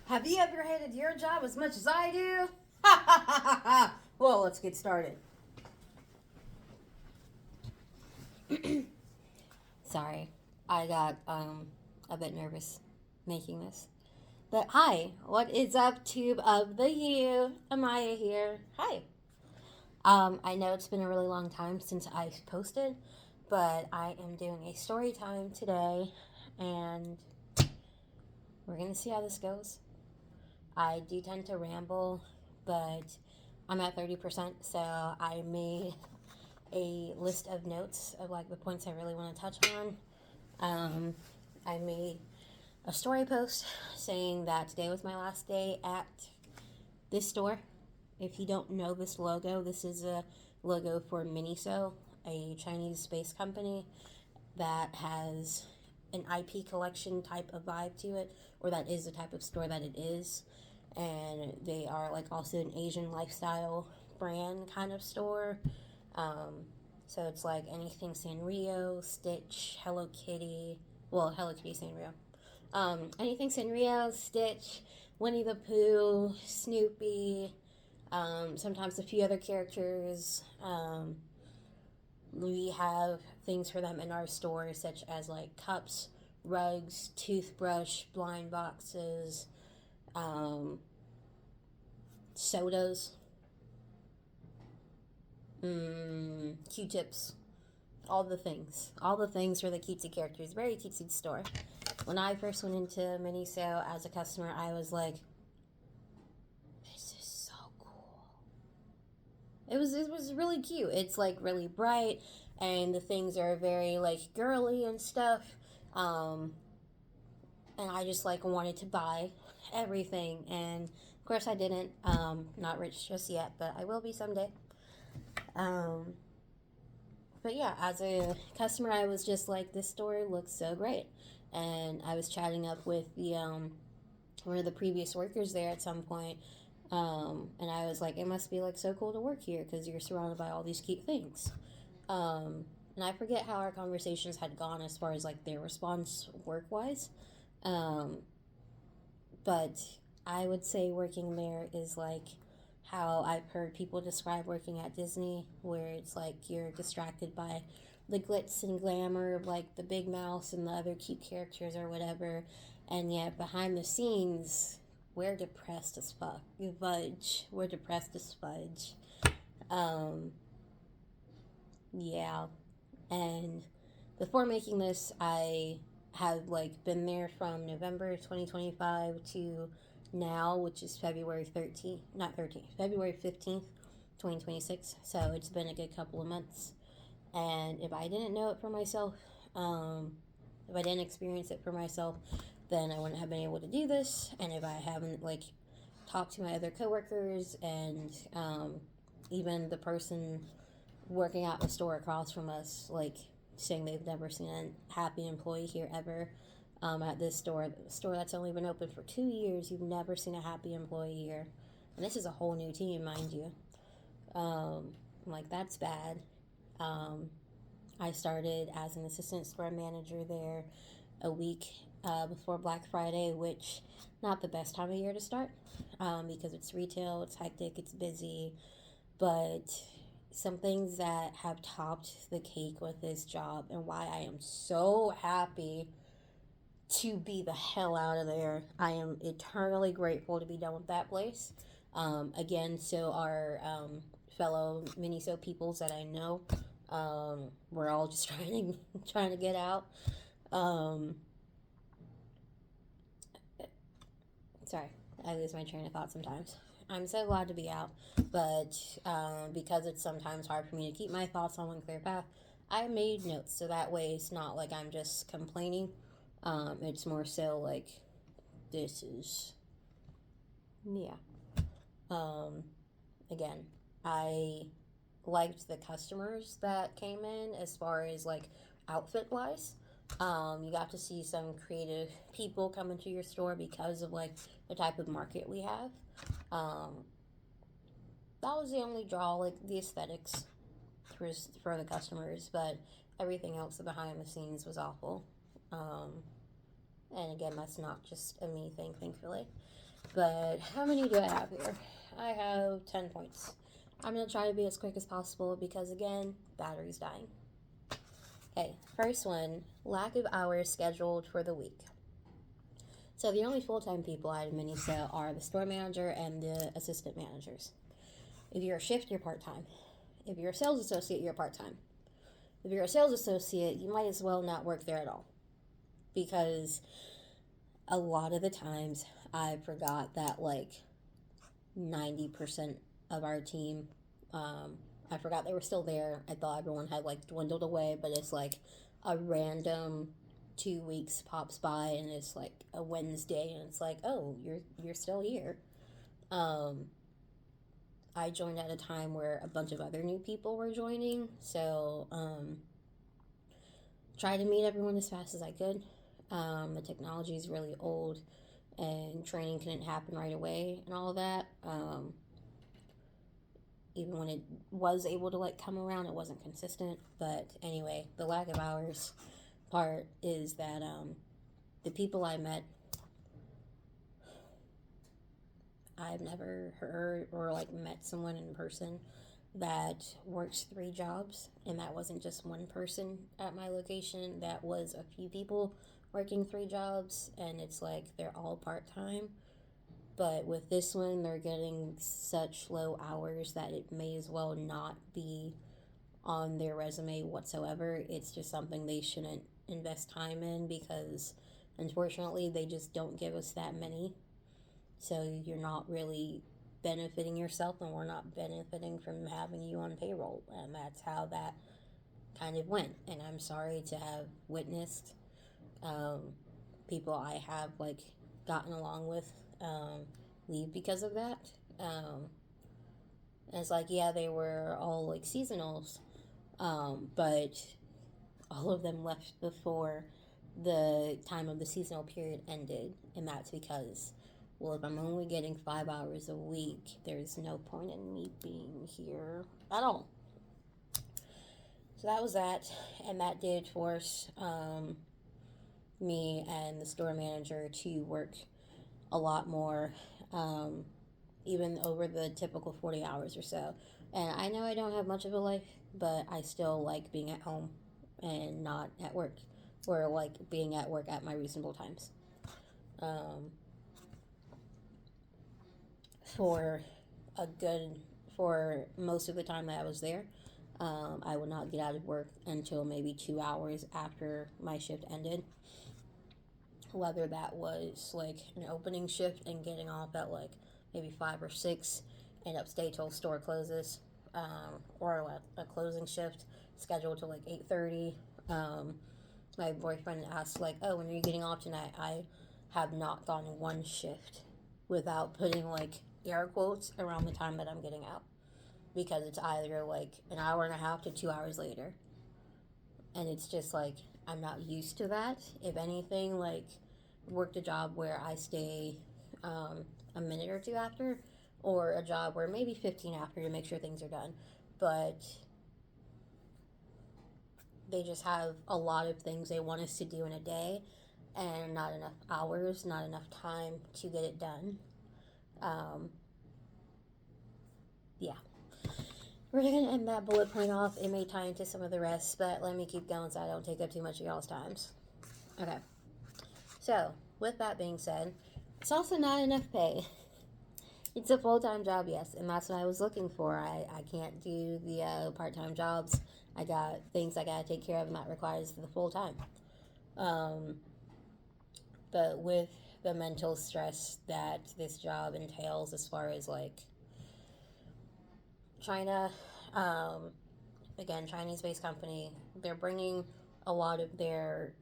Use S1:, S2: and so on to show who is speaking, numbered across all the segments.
S1: Have you ever hated your job as much as I do? Ha ha ha ha ha! Well, let's get started. Sorry, I got a bit nervous making this. But hi, what is up, Tube of the U? Amaya here. Hi. I know it's been a really long time since I posted, but I am doing a story time today, and we're gonna see how this goes. I do tend to ramble, but I'm at 30%, so I made a list of notes of like the points I really want to touch on. I made a story post saying that today was my last day at this store. If you don't know this logo, this is a logo for Miniso, a Chinese space company that has an IP collection type of vibe to it, or that is the type of store that it is. And they are like also an Asian lifestyle brand kind of store. So it's like anything Sanrio, Stitch, Hello Kitty. Well, Hello Kitty Sanrio. Anything Sanrio, Stitch, Winnie the Pooh, Snoopy, sometimes a few other characters. We have things for them in our store, such as like cups, rugs, toothbrush, blind boxes, sodas, Q-tips, all the things. All the things for the cutesy characters. Very cutesy store. When I first went into Miniso as a customer, I was like, this is so cool. It was really cute. It's like really bright, and the things are very like girly and stuff. And I just like wanted to buy everything, and of course I didn't. Not rich just yet, but I will be someday. Um, but yeah, as a customer, I was just like, this store looks so great, and I was chatting up with the one of the previous workers there at some point, and I was like, it must be like so cool to work here because you're surrounded by all these cute things. And I forget how our conversations had gone as far as like their response work wise. Um, but I would say working there is like how I've heard people describe working at Disney, where it's like you're distracted by the glitz and glamour of like the big mouse and the other cute characters or whatever, and yet behind the scenes, we're depressed as fuck. Fudge. We're depressed as fudge. Um, yeah. And before making this, I have like been there from November 2025 to now, which is February 13th, not 13th, February 15th, 2026. So it's been a good couple of months. And if I didn't know it for myself, if I didn't experience it for myself, then I wouldn't have been able to do this. And if I haven't like talked to my other coworkers and even the person working at the store across from us, like saying they've never seen a happy employee here ever. At this store that's only been open for 2 years, you've never seen a happy employee here, and this is a whole new team, mind you. I'm like, that's bad. Um, I started as an assistant store manager there a week before Black Friday, which not the best time of year to start because it's retail, it's hectic, it's busy, but some things that have topped the cake with this job and why I am so happy to be the hell out of there. I am eternally grateful to be done with that place. Again, so our fellow Miniso peoples that I know, we're all just trying to get out. Um, Sorry, I lose my train of thought sometimes. I'm so glad to be out, but because it's sometimes hard for me to keep my thoughts on one clear path, I made notes so that way it's not like I'm just complaining. It's more so like this is, yeah. Um, Again, I liked the customers that came in as far as like outfit wise. You got to see some creative people come into your store because of like the type of market we have. Um, that was the only draw, like the aesthetics for the customers, but everything else behind the scenes was awful. And again, that's not just a me thing, thankfully. But how many do I have here? I have 10 points. I'm going to try to be as quick as possible because, again, battery's dying. Okay, first one, lack of hours scheduled for the week. So the only full-time people at Miniso are the store manager and the assistant managers. If you're a shift, you're part-time. If you're a sales associate, you're part-time. If you're a sales associate, you might as well not work there at all. Because a lot of the times I forgot that like 90% of our team, I forgot they were still there. I thought everyone had like dwindled away, but it's like a random 2 weeks pops by and it's like a Wednesday and it's like, oh, you're still here. I joined at a time where a bunch of other new people were joining, so tried to meet everyone as fast as I could. The technology is really old, and training couldn't happen right away, and all of that. Even when it was able to like come around, it wasn't consistent. But anyway, the lack of hours part is that the people I met, I've never heard or like met someone in person that works 3 jobs, and that wasn't just one person at my location. That was a few people working 3 jobs, and it's like they're all part-time. But with this one, they're getting such low hours that it may as well not be on their resume whatsoever. It's just something they shouldn't invest time in because unfortunately they just don't give us that many. So you're not really benefiting yourself, and we're not benefiting from having you on payroll. And that's how that kind of went. And I'm sorry to have witnessed people I have like gotten along with leave because of that. And it's like, yeah, they were all like seasonals, but all of them left before the time of the seasonal period ended, and that's because, well, if I'm only getting 5 hours a week, there's no point in me being here at all. So that was that, and that did force me and the store manager to work a lot more, even over the typical 40 hours or so. And I know I don't have much of a life, but I still like being at home and not at work, or like being at work at my reasonable times. For for most of the time that I was there, I would not get out of work until maybe 2 hours after my shift ended. Whether that was like an opening shift and getting off at like maybe 5 or 6 and stay till store closes, or a closing shift scheduled to like 8:30. My boyfriend asked like, "Oh, when are you getting off tonight?" I have not gone one shift without putting like air quotes around the time that I'm getting out, because it's either like an hour and a half to 2 hours later, and it's just like I'm not used to that. If anything, like worked a job where I stay a minute or two after, or a job where maybe 15 after to make sure things are done, but they just have a lot of things they want us to do in a day, and not enough hours, not enough time to get it done. Yeah. We're going to end that bullet point off. It may tie into some of the rest, but let me keep going so I don't take up too much of y'all's times. Okay. So, with that being said, it's also not enough pay. It's a full-time job, yes, and that's what I was looking for. I can't do the part-time jobs. I got things I got to take care of, and that requires the full-time. But with the mental stress that this job entails, as far as like China, again, Chinese-based company, they're bringing a lot of their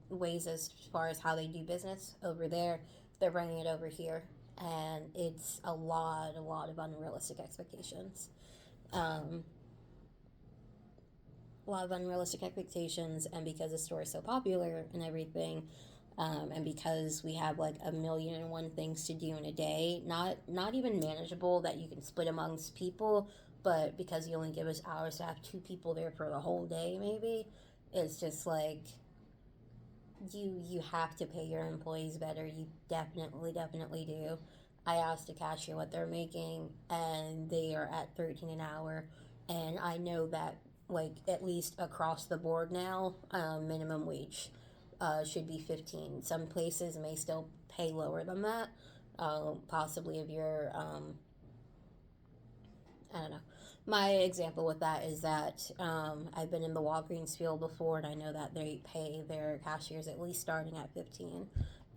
S1: ways as far as how they do business over there. They're bringing it over here, and it's a lot of unrealistic expectations. A lot of unrealistic expectations, and because the store is so popular and everything, and because we have like 1,000,001 things to do in a day, not even manageable that you can split amongst people, but because you only give us hours to have 2 people there for the whole day, maybe it's just like you have to pay your employees better. You definitely do. I asked the cashier what they're making, and they are at 13 an hour, and I know that like at least across the board now, minimum wage should be 15. Some places may still pay lower than that. Possibly if you're I don't know. My example with that is that I've been in the Walgreens field before, and I know that they pay their cashiers at least starting at 15.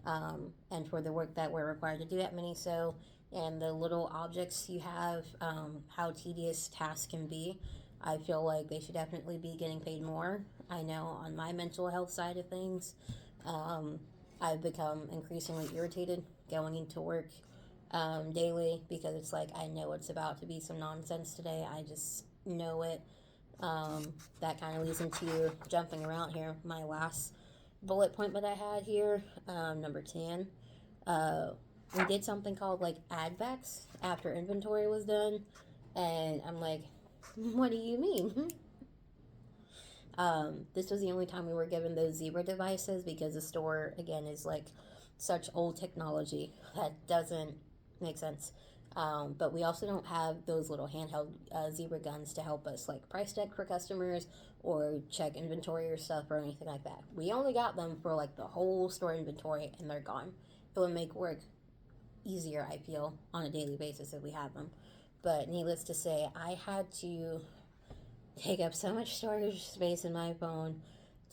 S1: And for the work that we're required to do at Miniso and the little objects you have, how tedious tasks can be, I feel like they should definitely be getting paid more. I know on my mental health side of things, um, I've become increasingly irritated going into work daily because it's like I know it's about to be some nonsense today. I just know it. That kind of leads into jumping around here. My last bullet point that I had here, number 10. Uh, we did something called like add backs after inventory was done, and I'm like, what do you mean? This was the only time we were given those zebra devices because the store again is like such old technology that doesn't make sense. But we also don't have those little handheld zebra guns to help us like price check for customers or check inventory or stuff or anything like that. We only got them for like the whole store inventory, and they're gone. It would make work easier, I feel, on a daily basis if we had them. But needless to say, I had to take up so much storage space in my phone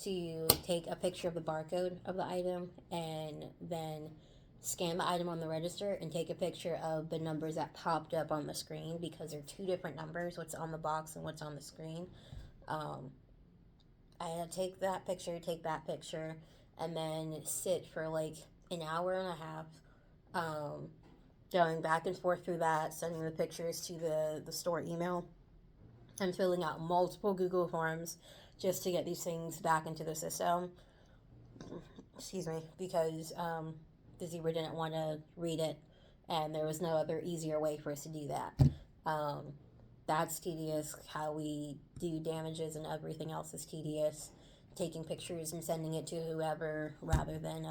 S1: to take a picture of the barcode of the item and then scan the item on the register and take a picture of the numbers that popped up on the screen because they're two different numbers, what's on the box and what's on the screen. Um, I had to take that picture, and then sit for like an hour and a half, um, going back and forth through that, sending the pictures to the store email, and filling out multiple Google forms just to get these things back into the system. Excuse me, because the zebra didn't want to read it, and there was no other easier way for us to do that. Um, that's tedious. How we do damages and everything else is tedious. Taking pictures and sending it to whoever rather than,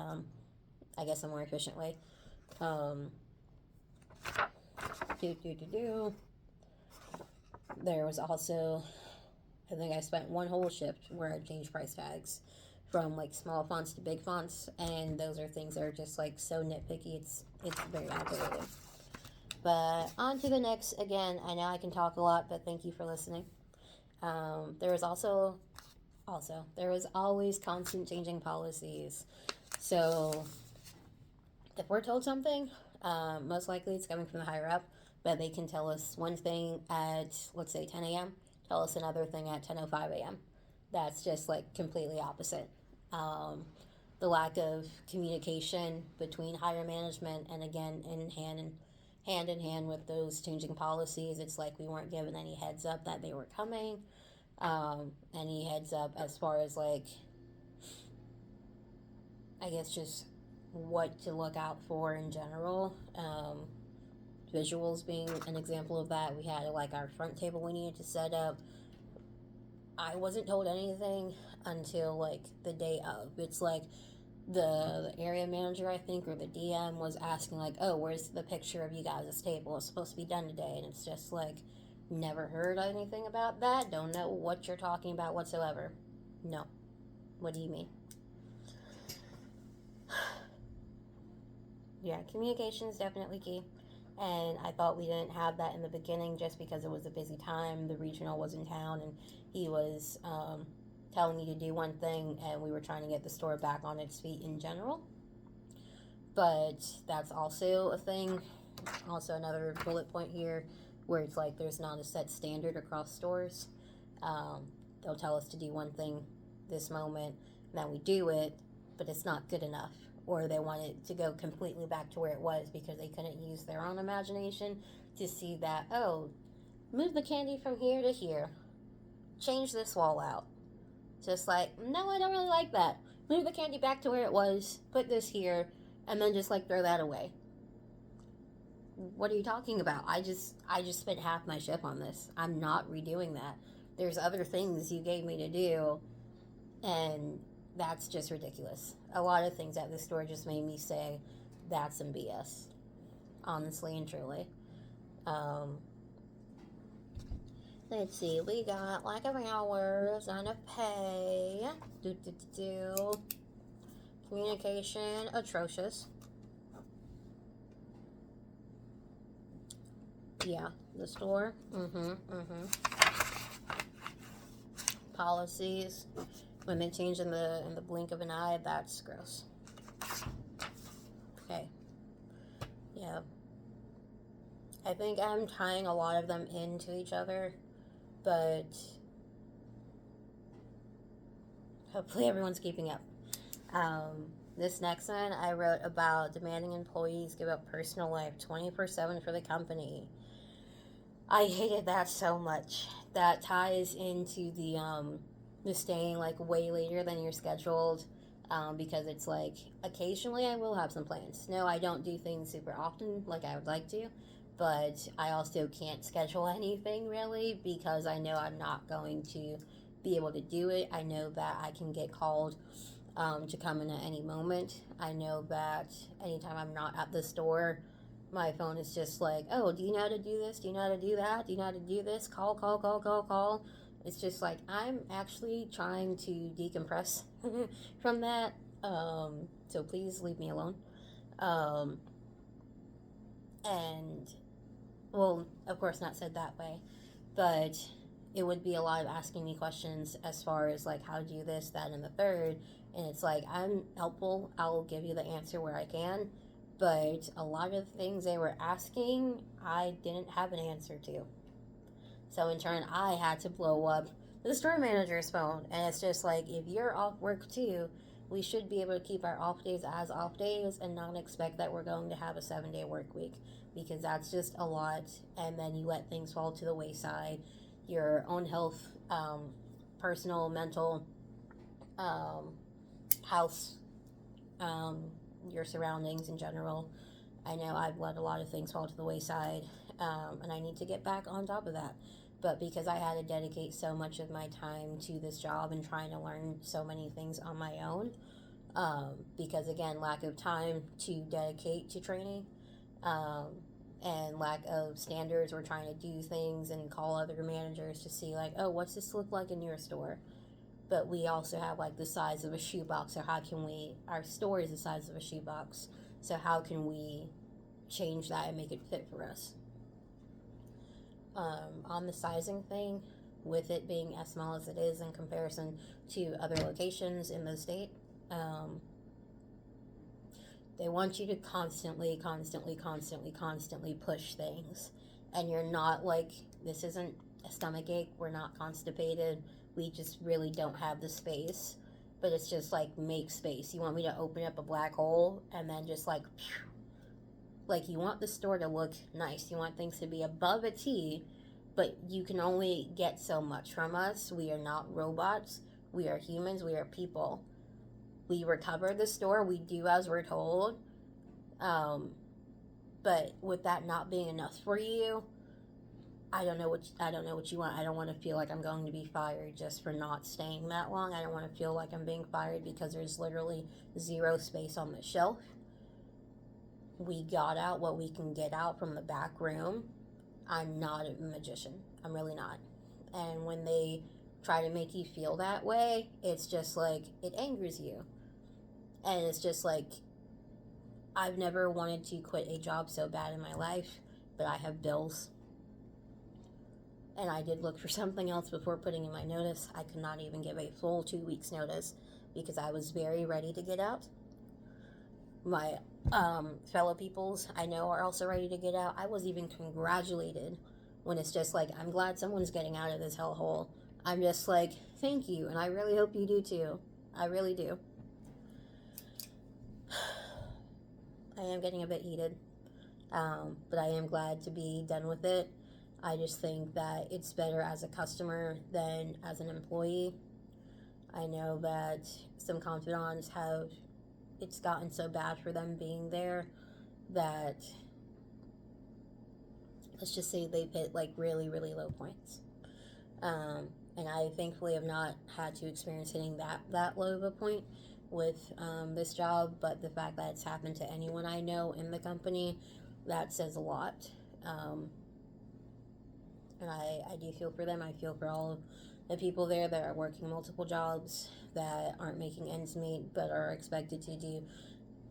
S1: I guess, a more efficient way. Um, There was also, I think I spent one whole shift where I changed price tags from like small fonts to big fonts, and those are things that are just like so nitpicky. It's very aggravating. But on to the next. Again, I know I can talk a lot, but thank you for listening. There was also there was always constant changing policies. So if we're told something, most likely it's coming from the higher up, but they can tell us one thing at, let's say, 10 a.m., tell us another thing at 10:05 a.m. That's just like completely opposite. Um, the lack of communication between higher management and again hand in hand with those changing policies, it's like we weren't given any heads up that they were coming. Any heads up as far as like, I guess, just what to look out for in general. Visuals being an example of that. We had like our front table we needed to set up. I wasn't told anything until like the day of. It's like the area manager, I think, or the DM was asking like, oh, where's the picture of you guys' table? It's supposed to be done today. And it's just like, never heard anything about that. Don't know what you're talking about whatsoever. No. What do you mean? Yeah, communication is definitely key. And I thought we didn't have that in the beginning just because it was a busy time. The regional was in town, and he was telling you to do one thing, and we were trying to get the store back on its feet in general. But that's also a thing. Also, another bullet point here where it's like there's not a set standard across stores. They'll tell us to do one thing this moment, and then we do it, but it's not good enough. Or they want it to go completely back to where it was because they couldn't use their own imagination to see that, oh, move the candy from here to here. Change this wall out. Just like, no, I don't really like that. Move the candy back to where it was, put this here, and then just like throw that away. What are you talking about? I just spent half my shift on this. I'm not redoing that. There's other things you gave me to do, and that's just ridiculous. A lot of things at the store just made me say, that's some BS, honestly and truly. Um, let's see, we got lack of hours, not enough pay, do do do do. Communication atrocious. Yeah, the store. Policies. When they change in the blink of an eye, that's gross. Okay. Yeah. I think I'm tying a lot of them into each other, but hopefully everyone's keeping up. This next one I wrote about demanding employees give up personal life 24/7 for the company. I hated that so much. That ties into the staying like way later than you're scheduled, because it's like occasionally I will have some plans. No, I don't do things super often like I would like to, but I also can't schedule anything really because I know I'm not going to be able to do it. I know that I can get called to come in at any moment. I know that anytime I'm not at the store, my phone is just like, oh, do you know how to do this? Do you know how to do that? Do you know how to do this? Call, call, call, call, call. It's just like, I'm actually trying to decompress from that. So please leave me alone. Um, and, well, of course, not said that way, but it would be a lot of asking me questions as far as like how to do this, that, and the third. And it's like, I'm helpful. I'll give you the answer where I can. But a lot of the things they were asking, I didn't have an answer to. So in turn, I had to blow up the store manager's phone. And it's just like, if you're off work too, we should be able to keep our off days as off days and not expect that we're going to have a 7-day work week, because that's just a lot. And then you let things fall to the wayside. Your own health, personal, mental, house, your surroundings in general. I know I've let a lot of things fall to the wayside, and I need to get back on top of that. But because I had to dedicate so much of my time to this job and trying to learn so many things on my own, because again, lack of time to dedicate to training, um, and lack of standards, we're trying to do things and call other managers to see, like, oh, what's this look like in your store? But we also have like the size of a shoebox, so how can we, our store is the size of a shoebox, so how can we change that and make it fit for us? On the sizing thing, with it being as small as it is in comparison to other locations in the state, they want you to constantly push things, and you're not like, this isn't a stomach ache, we're not constipated, we just really don't have the space. But it's just like, make space. You want me to open up a black hole and then just like, phew. Like, you want the store to look nice, you want things to be above a T, but you can only get so much from us. We are not robots, we are humans, we are people. We recover the store, we do as we're told, but with that not being enough for you, I don't know what you want. I don't want to feel like I'm going to be fired just for not staying that long. I don't want to feel like I'm being fired because there's literally zero space on the shelf. We got out what we can get out from the back room. I'm not a magician. I'm really not. And when they try to make you feel that way, it's just like, it angers you. And it's just like, I've never wanted to quit a job so bad in my life, but I have bills. And I did look for something else before putting in my notice. I could not even give a full 2 weeks notice because I was very ready to get out. My fellow peoples I know are also ready to get out. I was even congratulated when it's just like, I'm glad someone's getting out of this hellhole. I'm just like, thank you, and I really hope you do too. I really do. I am getting a bit heated, but I am glad to be done with it. I just think that it's better as a customer than as an employee. I know that some confidants have, it's gotten so bad for them being there that, let's just say they've hit like really, really low points. And I thankfully have not had to experience hitting that low of a point with this job. But the fact that it's happened to anyone I know in the company, that says a lot. Um, and I do feel for them. I feel for all of the people there that are working multiple jobs, that aren't making ends meet, but are expected to do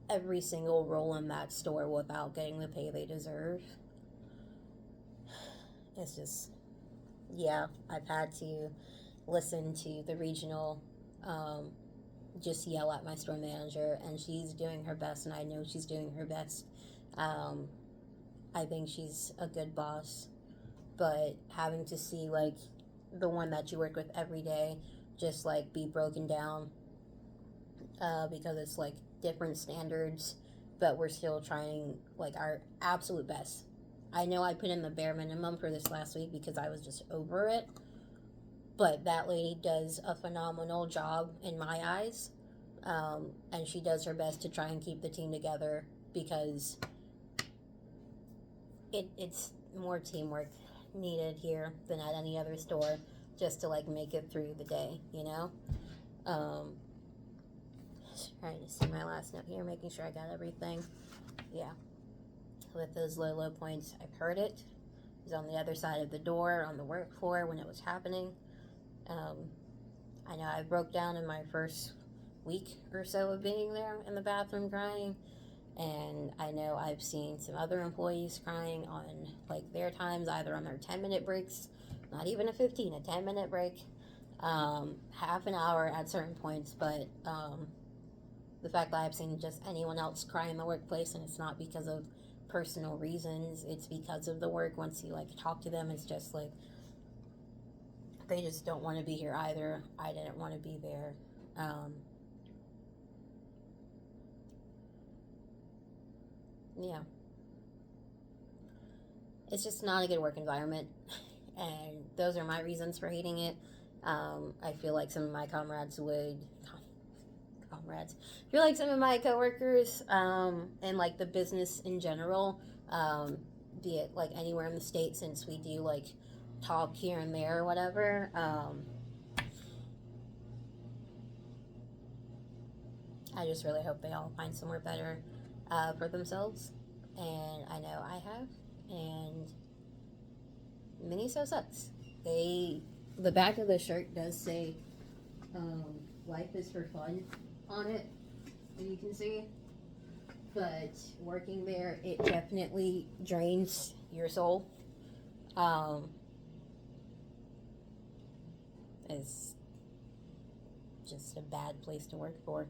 S1: every single role in that store without getting the pay they deserve. It's just, yeah, I've had to listen to the regional just yell at my store manager, and she's doing her best, and I know she's doing her best. Um, I think she's a good boss, but having to see like the one that you work with every day just like be broken down because it's like different standards, but we're still trying like our absolute best. I know I put in the bare minimum for this last week because I was just over it, but that lady does a phenomenal job in my eyes. And she does her best to try and keep the team together because it's more teamwork needed here than at any other store just to like make it through the day, you know? Um, trying to see my last note here, making sure I got everything. Yeah. With those low points, I've heard it. It was on the other side of the door on the work floor when it was happening. Um, I know I broke down in my first week or so of being there in the bathroom crying. And I know I've seen some other employees crying on like their times, either on their 10-minute breaks, not even a 15, a 10-minute break, half an hour at certain points. But the fact that I've seen just anyone else cry in the workplace, and it's not because of personal reasons, it's because of the work. Once you like talk to them, it's just like they just don't want to be here either. I didn't want to be there. Yeah, it's just not a good work environment, and those are my reasons for hating it. I feel like some of my comrades. I feel like some of my coworkers, and like the business in general, be it like anywhere in the state, since we do like talk here and there or whatever. I just really hope they all find somewhere better for themselves, and I know I have. And Miniso sucks. The back of the shirt does say um, "Life is for fun" on it, and you can see. But working there, it definitely drains your soul. Um, it's just a bad place to work for.